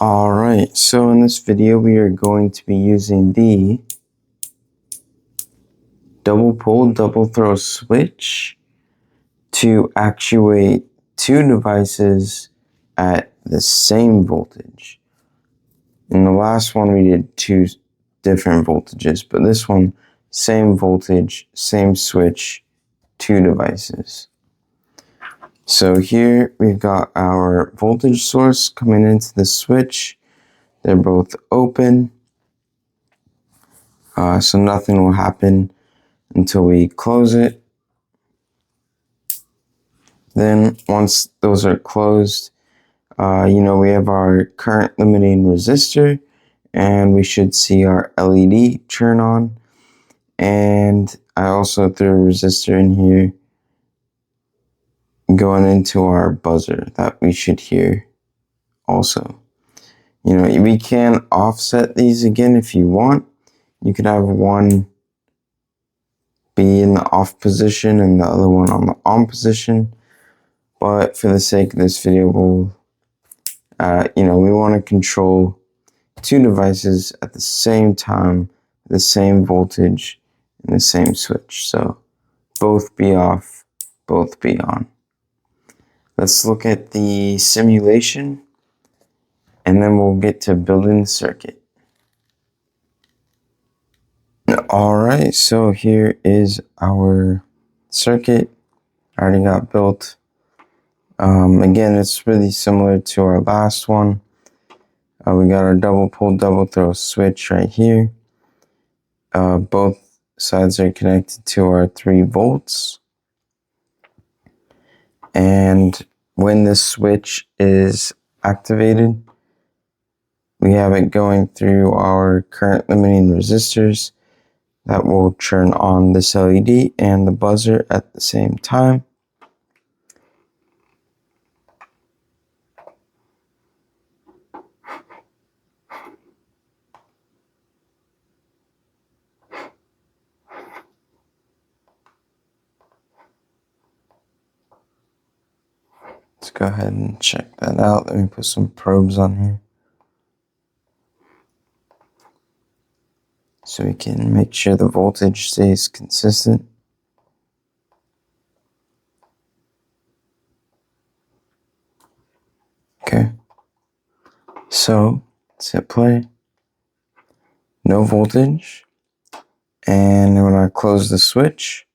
Alright, so in this video we are going to be using the double pull, double throw switch to actuate two devices at the same voltage. In the last one we did two different voltages, but this one, same voltage, same switch, two devices. So here we've got our voltage source coming into the switch. They're both open, so nothing will happen until we close it. Then once those are closed, we have our current limiting resistor, and we should see our LED turn on. And I also threw a resistor in here going into our buzzer that we should hear also. We can offset these again if you want. You could have one be in the off position and the other one on the on position. But for the sake of this video, we want to control two devices at the same time, the same voltage, and the same switch. So both be off, both be on. Let's look at the simulation, and then we'll get to building the circuit. Alright, so here is our circuit. Already got built. Again, it's really similar to our last one. We got our double pull, double throw switch right here. Both sides are connected to our 3 volts. And when this switch is activated, we have it going through our current limiting resistors that will turn on this LED and the buzzer at the same time. Let's go ahead and check that out. Let me put some probes on here so we can make sure the voltage stays consistent. Okay, so let's hit play. No voltage. And when I close the switch,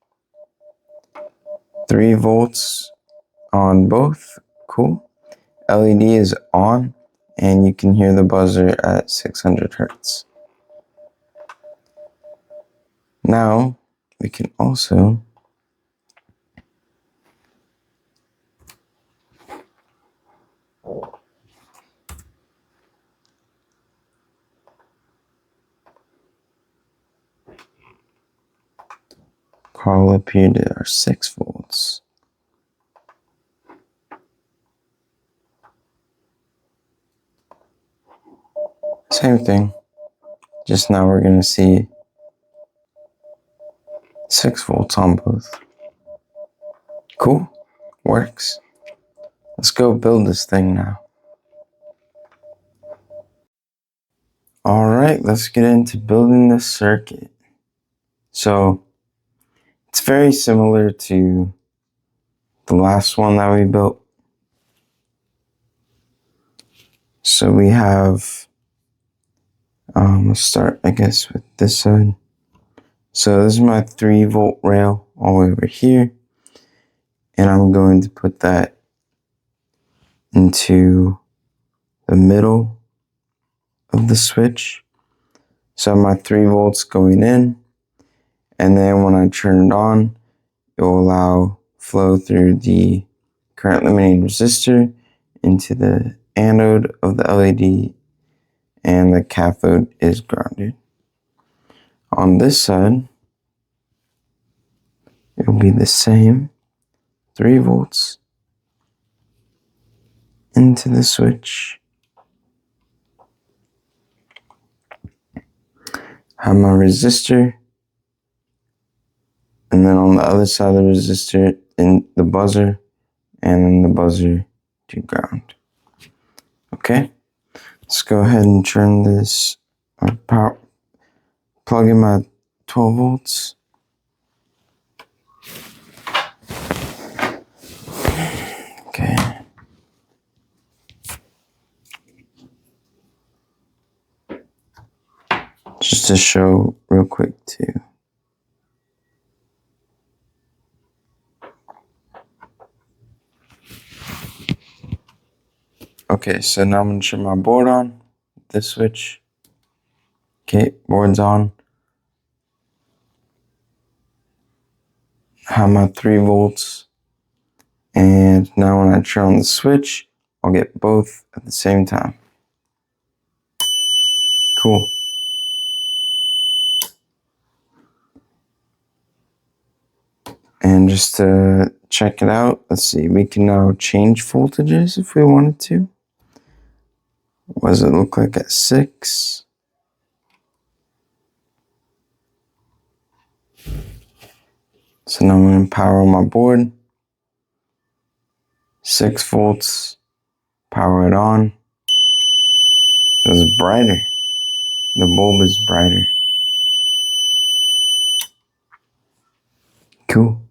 3 volts on both. Cool. LED is on, and you can hear the buzzer at 600 hertz. Now we can also call up here to our 6 volts. Same thing, just now we're going to see 6 volts on both. Cool, works. Let's go build this thing now. Alright, let's get into building this circuit. So, it's very similar to the last one that we built. So we have, let's start I guess with this side. So this is my 3 volt rail all the way over here. And I'm going to put that into the middle of the switch. So my 3 volts going in. And then when I turn it on, it will allow flow through the current limiting resistor into the anode of the LED, and the cathode is grounded. On this side, it will be the same, 3 volts into the switch. Have my resistor, and then on the other side of the resistor, in the buzzer, and then the buzzer to ground. Okay, Let's go ahead and turn this, plug in my 12 volts. Okay. Just to show real quick too. Okay, so now I'm gonna turn my board on, this switch. Okay, board's on. Have my 3 volts. And now when I turn on the switch, I'll get both at the same time. Cool. And just to check it out, let's see, we can now change voltages if we wanted to. What does it look like at 6? So now I'm going to power on my board. 6 volts, power it on. So it's brighter. The bulb is brighter. Cool.